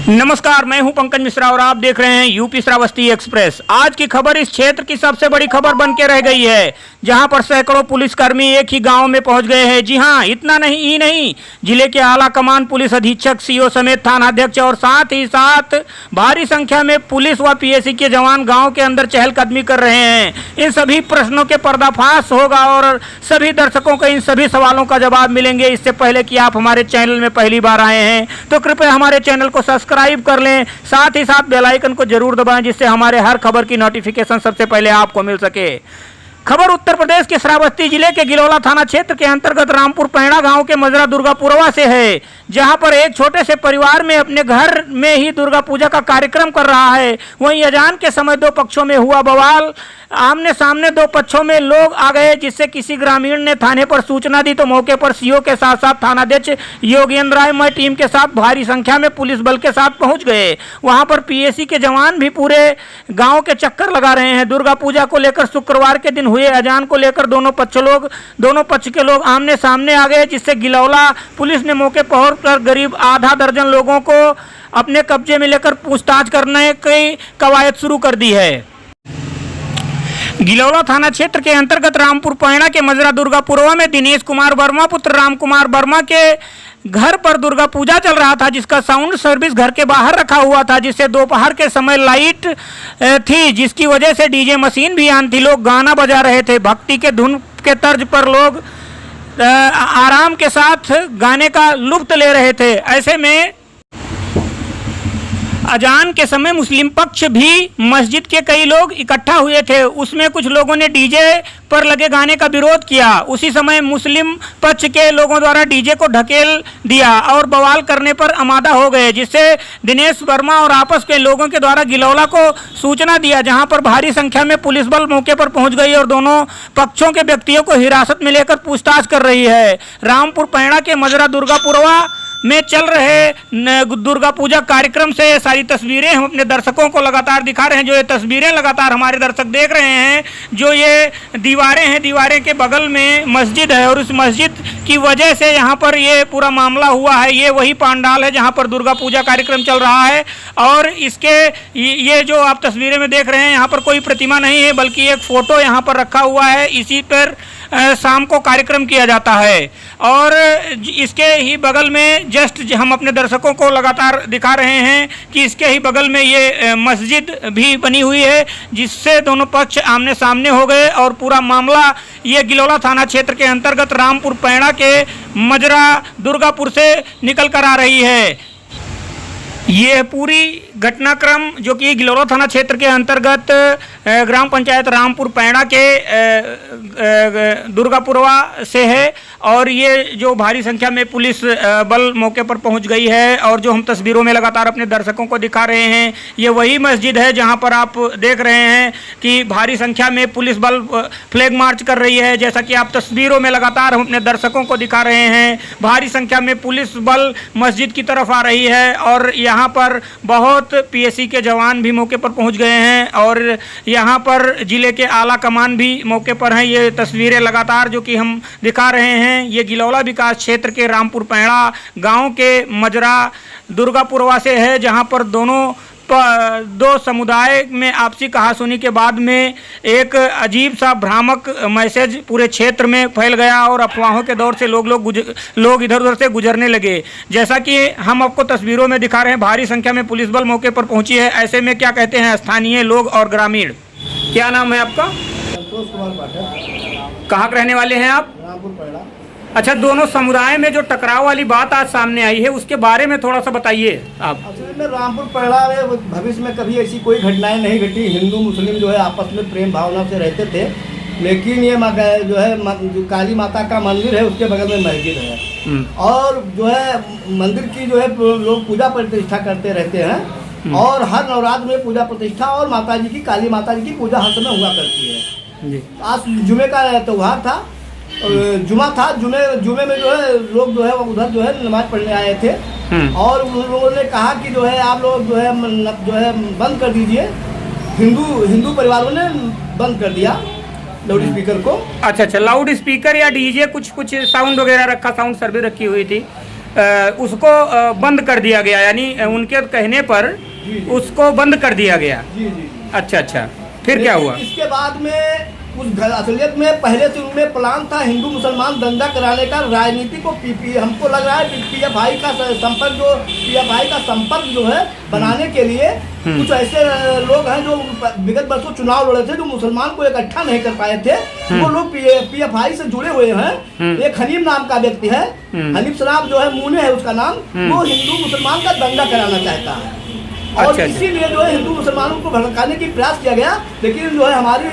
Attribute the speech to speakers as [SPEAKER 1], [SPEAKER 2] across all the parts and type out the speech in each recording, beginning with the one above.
[SPEAKER 1] नमस्कार, मैं हूं पंकज मिश्रा और आप देख रहे हैं यूपी श्रावस्ती एक्सप्रेस। आज की खबर इस क्षेत्र की सबसे बड़ी खबर बन के रह गई है, जहां पर सैकड़ों पुलिसकर्मी एक ही गांव में पहुंच गए हैं। जी हां, इतना ही नहीं, जिले के आला कमान पुलिस अधीक्षक, सीओ समेत थानाध्यक्ष और साथ ही साथ भारी संख्या में पुलिस व पीएसी के जवान गाँव के अंदर चहलकदमी कर रहे हैं। इन सभी प्रश्नों के पर्दाफाश होगा और सभी दर्शकों को इन सभी सवालों का जवाब मिलेंगे। इससे पहले कि आप हमारे चैनल में पहली बार आए हैं तो कृपया हमारे चैनल को सब्सक्राइब कर लें, साथ ही साथ बेल आइकन को जरूर दबाएं, जिससे हमारे हर खबर की नोटिफिकेशन सबसे पहले आपको मिल सके। खबर उत्तर प्रदेश के श्रावस्ती जिले के गिलौला थाना क्षेत्र के अंतर्गत रामपुर पैणा गांव के मजरा दुर्गापुरवा से है, जहां पर एक छोटे से परिवार में अपने घर में ही दुर्गा पूजा का कार्यक्रम कर रहा है। वहीं अजान के समय दो पक्षों में हुआ बवाल। आमने सामने दो पक्षों में लोग आ गए, जिससे किसी ग्रामीण ने थाने पर सूचना दी तो मौके पर सीओ के साथ साथ थानाध्यक्ष योगेंद्र राय मय टीम के साथ भारी संख्या में पुलिस बल के साथ पहुंच गए। वहां पर पीएसी के जवान भी पूरे गांव के चक्कर लगा रहे हैं। दुर्गा पूजा को लेकर शुक्रवार के दिन हुए अजान को लेकर दोनों पक्ष के लोग आमने सामने आ गए, जिससे गिलौला पुलिस ने मौके पर करीब आधा दर्जन लोगों को अपने कब्जे में लेकर पूछताछ करने की कवायद शुरू कर दी है। गिलौला थाना क्षेत्र के अंतर्गत रामपुर पैणा के मजरा दुर्गापुरवा में दिनेश कुमार वर्मा पुत्र राम कुमार वर्मा के घर पर दुर्गा पूजा चल रहा था, जिसका साउंड सर्विस घर के बाहर रखा हुआ था, जिससे दोपहर के समय लाइट थी, जिसकी वजह से डीजे मशीन भी ऑन थी। लोग गाना बजा रहे थे, भक्ति के धुन के तर्ज पर लोग आराम के साथ गाने का लुत्फ ले रहे थे। ऐसे में अजान के समय मुस्लिम पक्ष भी मस्जिद के कई लोग इकट्ठा हुए थे। उसमें कुछ लोगों ने डीजे पर लगे गाने का विरोध किया। उसी समय मुस्लिम पक्ष के लोगों द्वारा डीजे को ढकेल दिया और बवाल करने पर आमादा हो गए, जिससे दिनेश वर्मा और आपस के लोगों के द्वारा गिलौला को सूचना दिया, जहां पर भारी संख्या में पुलिस बल मौके पर पहुंच गई और दोनों पक्षों के व्यक्तियों को हिरासत में लेकर पूछताछ कर रही है। रामपुर पैणा के मजरा दुर्गापुरवा में चल रहे दुर्गा पूजा कार्यक्रम से ये सारी तस्वीरें हम अपने दर्शकों को लगातार दिखा रहे हैं। जो ये तस्वीरें लगातार हमारे दर्शक देख रहे हैं, जो ये दीवारें हैं, दीवारें के बगल में मस्जिद है और उस मस्जिद की वजह से यहाँ पर ये पूरा मामला हुआ है। ये वही पंडाल है जहाँ पर दुर्गा पूजा कार्यक्रम चल रहा है और इसके ये जो आप तस्वीरें में देख रहे हैं, यहाँ पर कोई प्रतिमा नहीं है, बल्कि एक फ़ोटो यहाँ पर रखा हुआ है। इसी पर शाम को कार्यक्रम किया जाता है और इसके ही बगल में जस्ट हम अपने दर्शकों को लगातार दिखा रहे हैं कि इसके ही बगल में ये मस्जिद भी बनी हुई है, जिससे दोनों पक्ष आमने सामने हो गए और पूरा मामला ये गिलौला थाना क्षेत्र के अंतर्गत रामपुर पैणा के मजरा दुर्गापुर से निकल कर आ रही है। ये पूरी घटनाक्रम जो कि गिलौला थाना क्षेत्र के अंतर्गत ग्राम पंचायत रामपुर पैणा के दुर्गापुरवा से है और ये जो भारी संख्या में पुलिस बल मौके पर पहुंच गई है और जो हम तस्वीरों में लगातार अपने दर्शकों को दिखा रहे हैं, ये वही मस्जिद है जहां पर आप देख रहे हैं कि भारी संख्या में पुलिस बल फ्लैग मार्च कर रही है। जैसा कि आप तस्वीरों में लगातार हम अपने दर्शकों को दिखा रहे हैं, भारी संख्या में पुलिस बल मस्जिद की तरफ आ रही है और यहाँ पर बहुत पीएसी के जवान भी मौके पर पहुंच गए हैं और यहाँ पर जिले के आला कमान भी मौके पर हैं। ये तस्वीरें लगातार जो कि हम दिखा रहे हैं, ये गिलौला विकास क्षेत्र के रामपुर पैणा गांव के मजरा दुर्गापुरवा से है, जहां पर दो समुदाय में आपसी कहासुनी के बाद में एक अजीब सा भ्रामक मैसेज पूरे क्षेत्र में फैल गया और अफवाहों के दौर से लोग इधर उधर से गुजरने लगे। जैसा कि हम आपको तस्वीरों में दिखा रहे हैं, भारी संख्या में पुलिस बल मौके पर पहुंची है। ऐसे में क्या कहते हैं स्थानीय लोग और ग्रामीण? क्या नाम है आपका?
[SPEAKER 2] संतोष कुमार पाठक।
[SPEAKER 1] कहाँ के रहने वाले हैं आप?
[SPEAKER 2] रामपुर पैणा।
[SPEAKER 1] अच्छा, दोनों समुदाय में जो टकराव वाली बात आज सामने आई है, उसके बारे में थोड़ा सा बताइए आप।
[SPEAKER 2] असल में रामपुर पैणा में भविष्य में कभी ऐसी कोई घटनाएं नहीं घटी। हिंदू मुस्लिम जो है आपस में प्रेम भावना से रहते थे, लेकिन ये जो है जो काली माता का मंदिर है उसके बगल में मस्जिद है और जो है मंदिर की जो है लोग पूजा प्रतिष्ठा करते रहते हैं और हर नवरात्र में पूजा प्रतिष्ठा और माता जी की, काली माता जी की पूजा हर समय हुआ करती है। आज जुमे का त्यौहार था, जुमा था। जुमे में जो है लोग जो है उधर जो है नमाज पढ़ने आए थे और उन लोगों ने कहा कि जो है आप लोग जो है बंद कर दीजिए। हिंदू परिवारों ने बंद कर दिया लाउड स्पीकर को।
[SPEAKER 1] अच्छा, लाउड स्पीकर या डीजे कुछ साउंड वगैरह रखा, साउंड सर्विस रखी हुई थी। उसको बंद कर दिया गया, यानी उनके कहने पर
[SPEAKER 2] जी।
[SPEAKER 1] उसको बंद कर दिया गया।
[SPEAKER 2] जी जी।
[SPEAKER 1] अच्छा अच्छा, फिर क्या हुआ?
[SPEAKER 2] इसके बाद में असलियत में पहले से उनमें प्लान था हिंदू मुसलमान दंगा कराने का। राजनीति को हमको लग रहा है पीएफआई का संपर्क जो है बनाने के लिए कुछ ऐसे लोग हैं जो विगत वर्षों चुनाव लड़े थे, जो मुसलमान को इकट्ठा नहीं कर पाए थे, वो लोग पीएफआई से जुड़े हुए हैं। एक हनीफ नाम का व्यक्ति है, हनीफ सराफ जो है, मूने है उसका नाम, वो हिंदू मुसलमान का दंगा कराना चाहता है। और
[SPEAKER 1] अच्छा,
[SPEAKER 2] इसीलिए जो है हिंदू मुसलमानों को भड़काने की प्रयास किया गया। लेकिन जो है हमारे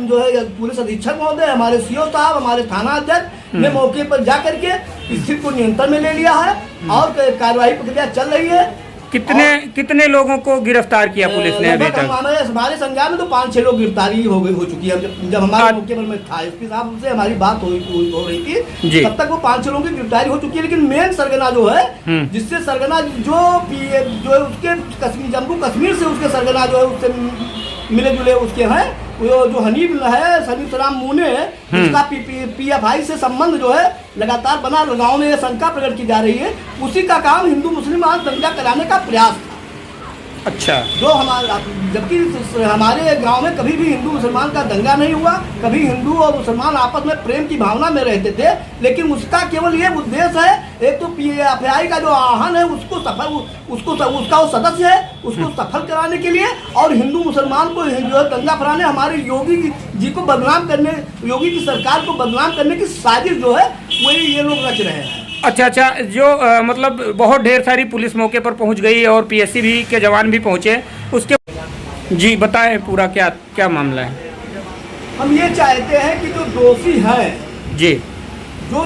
[SPEAKER 2] जो है पुलिस अधीक्षक महोदय, हमारे सीओ साहब, हमारे थाना अध्यक्ष ने मौके पर जा करके स्थिति को नियंत्रण में ले लिया है और कार्यवाही प्रक्रिया चल रही है।
[SPEAKER 1] कितने लोगों को गिरफ्तार किया पुलिस ने अभी तक?
[SPEAKER 2] हमारे संज्ञान में तो 5-6 लोग गिरफ्तारी हो चुकी है। जब हमारे मौके पर मैं था, एसपी साहब से हमारी बात हो रही थी, तब तक वो 5-6 लोगों की गिरफ्तारी हो चुकी है। लेकिन मेन सरगना जो है, जिससे सरगना जो उसके जम्मू कश्मीर से उसके सरगना जो है उससे मिले जुले उसके हैं, वो जो हनीफ सराफ मूने, उसका पीएफआई से संबंध जो है लगातार बना। गाँव में ये शंका प्रकट की जा रही है, उसी का काम हिंदू मुस्लिम दंगा कराने का प्रयास था।
[SPEAKER 1] अच्छा,
[SPEAKER 2] जो जबकि हमारे गांव में कभी भी हिंदू मुसलमान का दंगा नहीं हुआ, कभी हिंदू और मुसलमान आपस में प्रेम की भावना में रहते थे। लेकिन उसका केवल ये उद्देश्य है, एक तो पीएफआई का जो आह्वान है उसका वो सदस्य है, उसको सफल कराने के लिए, और हिंदू मुसलमान को जो है दंगा फैलाने, हमारे योगी जी को बदनाम करने, योगी की सरकार को बदनाम करने की साजिश जो है वही ये लोग रच रहे हैं।
[SPEAKER 1] अच्छा, जो मतलब बहुत ढेर सारी पुलिस मौके पर पहुंच गई और पीएससी भी के जवान भी पहुंचे, उसके जी बताएं पूरा क्या मामला है?
[SPEAKER 2] हम ये चाहते हैं कि जो दोषी हैं,
[SPEAKER 1] जी,
[SPEAKER 2] जो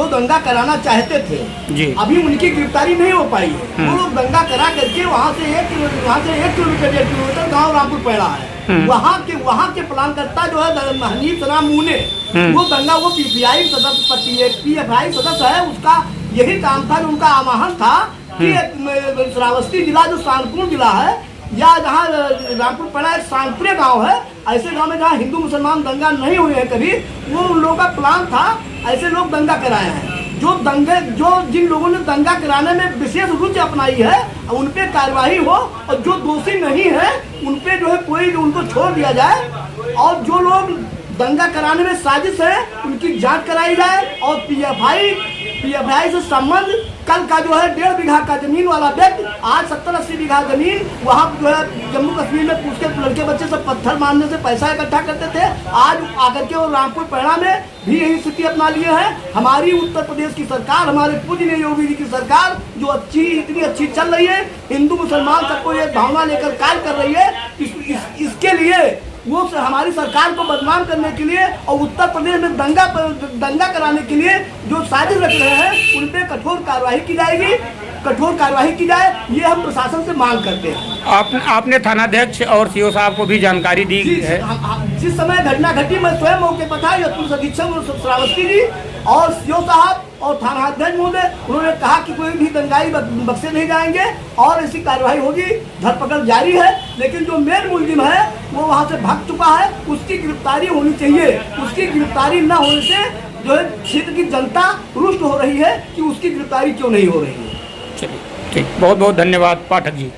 [SPEAKER 2] दंगा कराना चाहते थे,
[SPEAKER 1] जी,
[SPEAKER 2] अभी उनकी गिरफ्तारी नहीं हो पाई है। वो लोग दंगा करा करके वहाँ से 1 किलोमीटर 1.5 किलोमीटर गाँव रामपुर पैड़ा है, वहाँ के प्लान करता जो है हनीफ सराफ मूने, वो दंगा, वो पीएफआई सदस्य है, उसका यही काम था, जो उनका आह्वान था कि श्रावस्ती जिला जो शांतिपूर्ण जिला है, या जहाँ रामपुर पड़ा एक शांतिप्रिय गांव है, ऐसे गांव में जहाँ हिंदू मुसलमान दंगा नहीं हुए हैं कभी, वो उन लोगों का प्लान था, ऐसे लोग दंगा कराए हैं। जिन लोगों ने दंगा कराने में विशेष रुचि अपनाई है, उन पे कार्रवाई हो, और जो दोषी नहीं है उन पे जो है उनको छोड़ दिया जाए, और जो लोग दंगा कराने में साजिश है उनकी जांच कराई जाए। और पीएफआई से संबंध कल का जो है 1.5 बीघा का जमीन वाला व्यक्ति आज 70-80 बीघा जमीन वहाँ जो है जम्मू कश्मीर में उसके लड़के बच्चे सब पत्थर मारने से पैसा इकट्ठा करते थे, आज आकर के वो रामपुर पैड़ा में भी यही स्थिति अपना लिए हैं। हमारी उत्तर प्रदेश की सरकार, हमारे पूजनीय योगी जी की सरकार जो इतनी अच्छी चल रही है, हिंदू मुसलमान सबको एक भावना लेकर कार्य कर रही है, इसके लिए वो हमारी सरकार को बदनाम करने के लिए और उत्तर प्रदेश में दंगा कराने के लिए जो साजिश रच रहे हैं, उन पे कठोर कार्रवाई की जाएगी, कठोर कार्रवाई की जाए, ये हम प्रशासन से मांग करते हैं।
[SPEAKER 1] आपने थानाध्यक्ष और सीओ साहब को भी जानकारी दी है?
[SPEAKER 2] जिस समय घटना घटी मैं स्वयं मौके पर था, पुलिस अधीक्षक श्रावस्ती जी और सीओ साहब और थानाध्यक्ष महोदय, उन्होंने कहा कि कोई भी दंगाई बख्शे नहीं जाएंगे और ऐसी कार्रवाई होगी, धरपकड़ जारी है। लेकिन जो मेन मुलजिम है वो वहाँ से भाग चुका है, उसकी गिरफ्तारी होनी चाहिए। उसकी गिरफ्तारी न होने से जो है क्षेत्र की जनता रुष्ट हो रही है कि उसकी गिरफ्तारी क्यों नहीं हो रही है।
[SPEAKER 1] चलिए, ठीक, बहुत बहुत धन्यवाद पाठक जी।